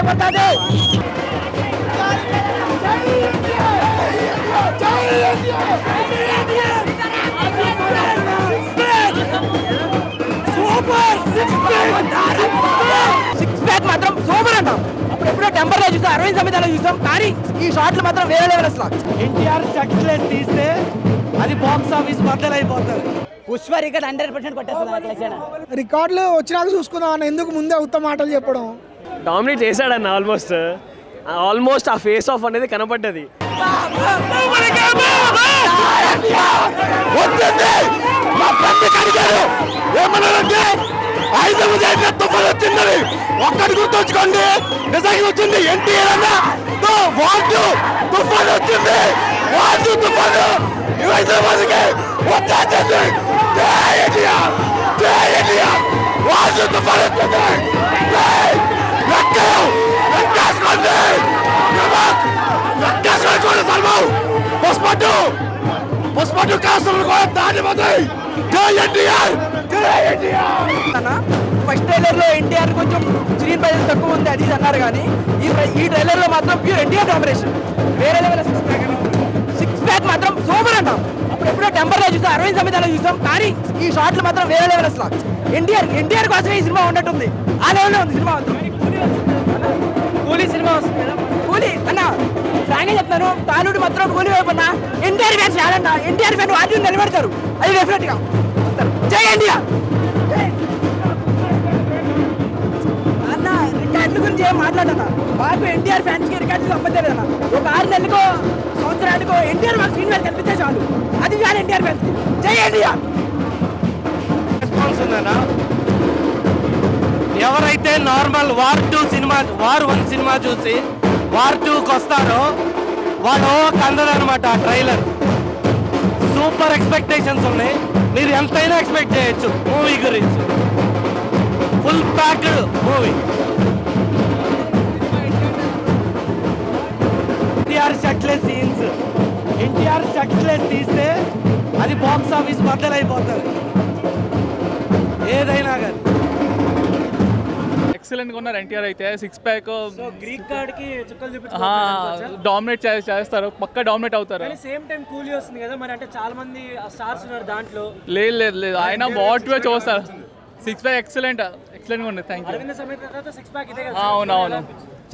పడుతుంది. Six pack మాత్రం super అంటాం. అప్పుడు ఎప్పుడో టెంపర్ లో చూసాం, అరవింద్ సమేతలో చూసాం, కానీ ఈ షాట్లు మాత్రం వేరే లెవెల్. అసలు ఎన్టీఆర్ సక్సెస్ తీస్తే అది బాక్స్ ఆఫీస్ బద్దలైపోతుంది. పుష్ప రికార్డ్ 100% కొట్టేస్తుంది. రికార్డులు వచ్చినాక చూసుకుందాం అన్న, ఎందుకు ముందే ఉత్తమ మాటలు చెప్పడం. డామినేట్ చేశాడన్న ఆల్మోస్ట్ ఆ ఫేస్ ఆఫ్ అనేది కనపడ్డది. ఒక్కటి గుర్తుంచుకోండి, నిజంగా వచ్చింది ఎన్టీఆర్ అన్న తుఫాను వచ్చింది. తుఫాను హైదరాబాద్కి వచ్చేసింది. తుఫాను పుష్ప కాసులు కూడా దాటిపోతాయి. ఫస్ట్ ట్రైలర్ లో ఎన్టీఆర్ కొంచెం స్క్రీన్ ప్రెజెన్స్ తక్కువ ఉంది అది అన్నారు, కానీ ఈ ట్రైలర్ లో మాత్రం ప్యూర్ ఎన్టీఆర్ డామినేషన్ వేరే లెవెల్. సిక్స్ ప్యాక్ మాత్రం సూపర్ అంటాం. అప్పుడు ఎప్పుడో టెంపర్ లో చూసాం, అరవింద్ సమేతలో చూసాం, కానీ ఈ షాట్లు మాత్రం వేరే లెవెల్. అసలు ఎన్టీఆర్ కోసమే ఈ సినిమా ఉన్నట్టుంది. ఆ లెవెల్లో ఉంది సినిమా మాత్రం. కూలీ సినిమా వస్తుంది కదా, కూలీ అన్న ఫ్రాంక్గా చెప్తాను, టాలీవుడ్ మాత్రం కూలీ వైపు అన్న ఎన్టీఆర్ ఫ్యాన్స్ చాలన్న. ఎన్టీఆర్ ఫ్యాన్ వాటిని నిలబెడతారు, అది డెఫినెట్ గా. జై ఎన్టీఆర్. అన్న రికార్డుల గురించి ఏం మాట్లాడన్న, మాకు ఎన్టీఆర్ ఫ్యాన్స్ కి రికార్డులు సంబంధించలేదు అన్న. ఒక 6 నెలలకో సంవత్సరానికో ఎన్టీఆర్ మాకు స్క్రీన్ మీద కనిపిస్తే చాలు, అది చాలు ఎన్టీఆర్ ఫ్యాన్స్ కి. జై ఎన్టీఆర్. రెస్పాన్స్ ఉందన్న. ఎవరైతే నార్మల్ వార్ 1 సినిమా చూసి వార్ 2కి వస్తారో వాళ్ళు కందదనమాట. ట్రైలర్ సూపర్ ఎక్స్పెక్టేషన్స్ ఉన్నాయి, మీరు ఎంతైనా ఎక్స్పెక్ట్ చేయొచ్చు మూవీ గురించి. Full packed movie. NTR shirtless scenes, NTR shirtless తీస్తే అది బాక్స్ ఆఫీస్ బద్దలైపోతుంది ఏదైనా కానీ. ఎక్సలెంట్ గా ఉన్నారు ఎన్టీఆర్ అయితే. సిక్స్ ప్యాక్ గ్రీక్ కార్డ్ కి చుక్కలు చూపించారు, డామినేట్ చేస్తారు, పక్కా డామినేట్ అవుతారు. సేమ్ టైం కూలీ వస్తుంది కదా మరి, అంటే చాలా మంది స్టార్స్ ఉన్నారు దాంట్లో. లేదు ఆయన బాగా చూస్తారు. సిక్స్ ప్యాక్ ఎక్సలెంట్ గా ఉంది. Thank you. అరవింద్ సమేత తర్వాత సిక్స్ ప్యాక్ ఇదే కదా. అవునవును,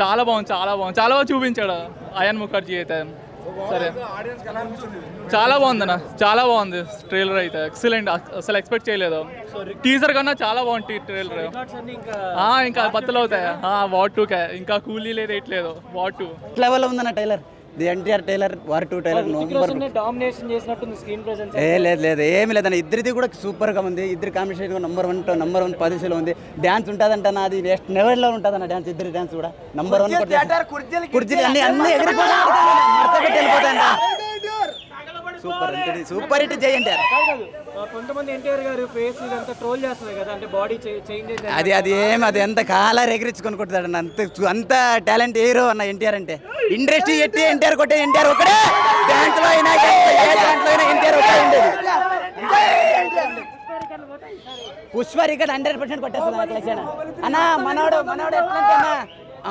చాలా బాగా చూపించాడు అయాన్ ముఖర్జీ అయితే. సరే చాలా బాగుందన్న, చాలా బాగుంది ట్రైలర్ అయితే. ఎక్సలెంట్, అసలు ఎక్స్పెక్ట్ చేయలేదు. టీజర్ కన్నా చాలా బాగుంది ట్రైలర్. ఇంకా బత్తలు అవుతాయి వార్ 2 ఇంకా కూలీ లేదు, ఎట్లేదు వార్ 2 లెవెల్ ఉందన్న trailer. The NTR trailer War 2 trailer domination చేసినట్టుంది స్క్రీన్ ప్రెజెన్స్. లేదు ఏమి లేదన్న, ఇద్దరిది కూడా సూపర్ గా ఉంది. ఇద్దరు కాంబినేషన్ నంబర్ 1 పొజిషన్ ఉంది. డ్యాన్స్ ఉంటుందంట, అది నెక్స్ట్ లెవెల్ లో ఉంటుందన్న డ్యాన్స్. ఇద్దరు డ్యాన్స్ కూడా నంబర్ 1. కుర్చీలు అన్ని ఎగిరిపోతాయంట. సూపర్ హిట్ జై ఎన్టీఆర్. కొంతమంది ఎన్టీఆర్ గారు ఫేస్ ఇదంతా ట్రోల్ చేస్తున్నారు కదా, అంటే బాడీ చేంజ్ అది ఎంత కాలా ఎగిరించుకొని కొడతాడు. అంత టాలెంట్ హీరో అన్న ఎన్టీఆర్ అంటే. ఇండస్ట్రీ ఎట్టి ఎన్టీఆర్ కొట్టే ఎన్టీఆర్ ఒకటే. డాన్స్ లో అయినా ఎన్టీఆర్ ఒకటే ఉండేది. పుష్ప రికార్డ్ 100% కొట్టేస్తుంది అన్న. మనోడు ఎట్లంటే అన్న,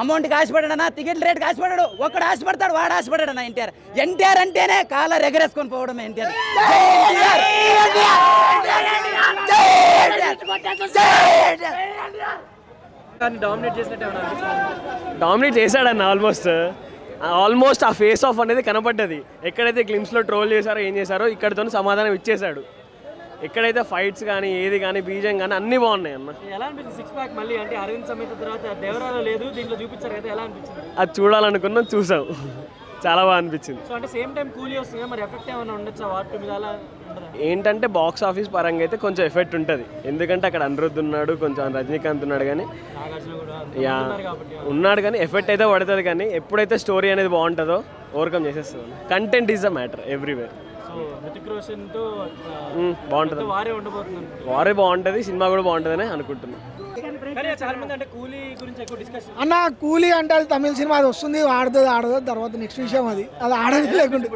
అమౌంట్ ఆశపడాడు అన్న, టికెట్ రేట్ ఆశపడాడు. ఒక్కడు ఆశపడతాడు, వాడు ఆశపడాడు అన్న. ఎన్టీఆర్ అంటేనే కాలర్ ఎగరేసుకొని పోవడం ఎన్టీఆర్. డామినేట్ చేశాడన్న ఆల్మోస్ట్ ఆ ఫేస్ ఆఫ్ అనేది కనపడ్డది. ఎక్కడైతే గ్లిమ్స్ లో ట్రోల్ చేశారో ఏం చేశారో ఇక్కడతో సమాధానం ఇచ్చేశాడు. ఎక్కడైతే ఫైట్స్ కానీ ఏది కానీ బీజం కానీ అన్ని బాగున్నాయి అన్న. ఎలా అనిపించింది సిక్స్ ప్యాక్? మళ్ళీ అంటే అరవింద్ సమేత తర్వాత దేవరాలో లేదు, దీంట్లో చూపించారు కదా, ఎలా అనిపించింది? అది చూడాలనుకున్నాం, చూసాం, చాలా బాగా అనిపించింది. సో అంటే సేమ్ టైం కూలీ వస్తుంది, మరి ఎఫెక్ట్ ఏమైనా ఉండొచ్చా వార్ 2 మీద? అలా ఏంటంటే బాక్స్ ఆఫీస్ పరంగా అయితే కొంచెం ఎఫెక్ట్ ఉంటుంది, ఎందుకంటే అక్కడ అనిరుద్ధ్ ఉన్నాడు, కొంచెం రజనీకాంత్ ఉన్నాడు, కానీ కానీ ఎఫెక్ట్ అయితే పడుతుంది. కానీ ఎప్పుడైతే స్టోరీ అనేది బాగుంటుందో ఓవర్కమ్ చేసేస్తుంది. Content is the matter everywhere. బాగుంటుంది, వారే బాగుంటుంది, సినిమా కూడా బాగుంటుందని అనుకుంటున్నాను. అన్న కూలీ అంటే అది తమిళ సినిమా, అది వస్తుంది ఆడదు తర్వాత నెక్స్ట్ విషయం అది ఆడది లేకుండా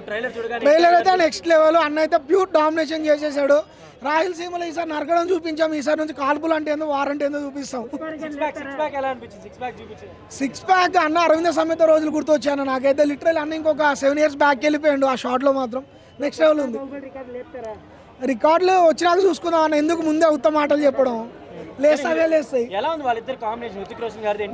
ట్రైలర్ అయితే నెక్స్ట్ లెవెల్. అన్న అయితే ప్యూర్ డామినేషన్ చేసేసాడు. రాయలసీమలో ఈసారి నరకడం చూపించాం, ఈసారి నుంచి కాల్పులు అంటే ఏందో వారంటీ ఏందో చూపిస్తాం. సిక్స్ ప్యాక్ అన్న అరవింద సమేత రోజులు గుర్తొచ్చాను నాకైతే. లిటరల్ అన్న ఇంకొక 7 years బ్యాక్ వెళ్ళిపోయాడు. ఆ షాట్లో మాత్రం నెక్స్ట్ లెవెల్ ఉంది. రికార్డులు వచ్చినాక చూసుకుందాం అన్న, ఎందుకు ముందే ఉత్తమ మాటలు చెప్పడం. లేస్తాయి.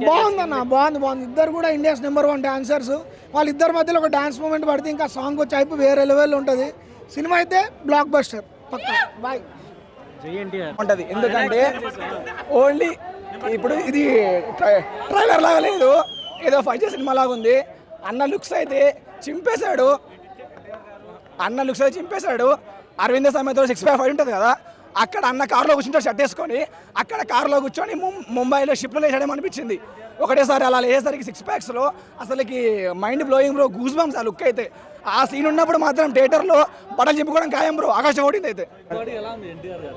బాగుందన్న, బాగుంది. ఇద్దరు కూడా ఇండియాస్ నెంబర్ 1 డాన్సర్స్. వాళ్ళిద్దరి మధ్యలో ఒక డాన్స్ మూమెంట్ పడితే ఇంకా సాంగ్ వచ్చి అయిపోయి వేరే లెవెల్ ఉంటుంది. సినిమా అయితే బ్లాక్ బస్టర్ పక్కా. బాయ్ ఉంటుంది. ఎందుకంటే ఓన్లీ ఇప్పుడు ఇది ట్రైలర్ లాగా లేదు, ఏదో ఫైట్ సినిమా లాగా ఉంది. అన్న లుక్స్ అయితే చింపేశాడు. అరవింద సమేతలో 6 ప్యాక్ ఫైట్ ఉంటుంది కదా, అక్కడ అన్న కారులో కూర్చుంటే షర్ట్ వేసుకొని అక్కడ కారులో కూర్చొని ముంబైలో షిప్లో వేసాడేమో అనిపించింది. ఒకటేసారి అలా వేసేసరికి 6 ప్యాక్స్లో అసలుకి mind blowing bro, goose bumps ఆ లుక్ అయితే. ఆ సీన్ ఉన్నప్పుడు మాత్రం థియేటర్లో బట్టలు చింపుకోవడం ఖాయం బ్రో, ఆకాశం ఓడింది అయితే.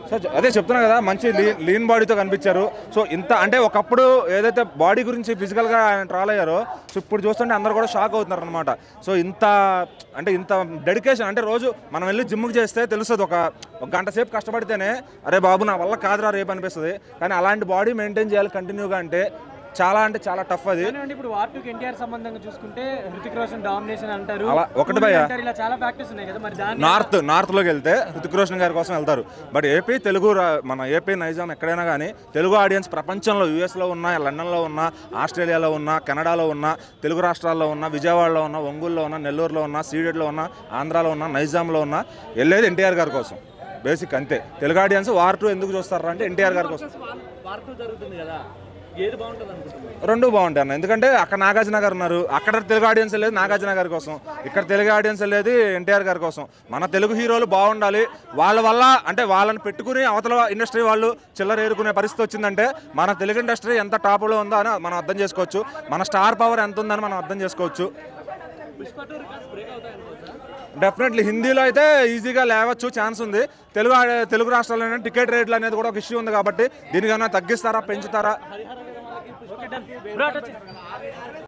సో అదే చెప్తున్నా కదా, మంచి లీన్ బాడీతో కనిపించారు. సో ఇంత అంటే ఒకప్పుడు ఏదైతే బాడీ గురించి ఫిజికల్గా ఆయన ట్రాల్ అయ్యారో, సో ఇప్పుడు చూస్తుంటే అందరూ కూడా షాక్ అవుతున్నారు అనమాట. సో ఇంత డెడికేషన్ అంటే రోజు మనం వెళ్ళి జిమ్కి చేస్తే తెలుస్తుంది, ఒక గంట సేపు కష్టపడితేనే అరే బాబు నా వల్ల కాదురా రేపు అనిపిస్తుంది. కానీ అలాంటి బాడీ మెయింటైన్ చేయాలి కంటిన్యూగా అంటే చాలా టఫ్ అది. ఇప్పుడు వార్ 2 ఎన్టీఆర్ సంబంధంగా చూసుకుంటే హృతిక్ రోషన్ డామినేషన్ అంటారు. అలా ఒకటి భయ్యా, ఇలా చాలా ఫ్యాక్టర్స్ ఉన్నాయి కదా, మరి నార్త్లోకి వెళ్తే హృతిక్ రోషన్ గారి కోసం వెళ్తారు. బట్ ఏపీ తెలుగు మన ఏపీ నైజాం ఎక్కడైనా కానీ తెలుగు ఆడియన్స్ ప్రపంచంలో యూఎస్లో ఉన్నా, లండన్లో ఉన్నా, ఆస్ట్రేలియాలో ఉన్నా, కెనడాలో ఉన్నా, తెలుగు రాష్ట్రాల్లో ఉన్నా, విజయవాడలో ఉన్నా, ఒంగోలులో ఉన్నా, నెల్లూరులో ఉన్నా, సీడెడ్లో ఉన్నా, ఆంధ్రాలో ఉన్నా, నైజాంలో ఉన్నా వెళ్ళేది ఎన్టీఆర్ గారి కోసం. బేసిక్ అంతే. తెలుగు ఆడియన్స్ వార్ 2 ఎందుకు చూస్తారా అంటే ఎన్టీఆర్ గారి కోసం. రెండు బాగుంటాయి అన్న, ఎందుకంటే అక్కడ నాగార్జున గారు ఉన్నారు, అక్కడ తెలుగు ఆడియన్స్ వెళ్ళేది నాగార్జున గారి కోసం, ఇక్కడ తెలుగు ఆడియన్స్ వెళ్ళేది ఎన్టీఆర్ గారి కోసం. మన తెలుగు హీరోలు బాగుండాలి, వాళ్ళ వల్ల అంటే వాళ్ళని పెట్టుకుని అవతల ఇండస్ట్రీ వాళ్ళు చిల్లర ఏరుకునే పరిస్థితి వచ్చిందంటే మన తెలుగు ఇండస్ట్రీ ఎంత టాప్లో ఉందో అని మనం అర్థం చేసుకోవచ్చు, మన స్టార్ పవర్ ఎంత ఉందని మనం అర్థం చేసుకోవచ్చు. డెఫినెట్లీ హిందీలో అయితే ఈజీగా లేవచ్చు, ఛాన్స్ ఉంది. తెలుగు రాష్ట్రాల్లో టికెట్ రేట్లు అనేది కూడా ఒక ఇష్యూ ఉంది కాబట్టి దీనికన్నా తగ్గిస్తారా, పెంచుతారా?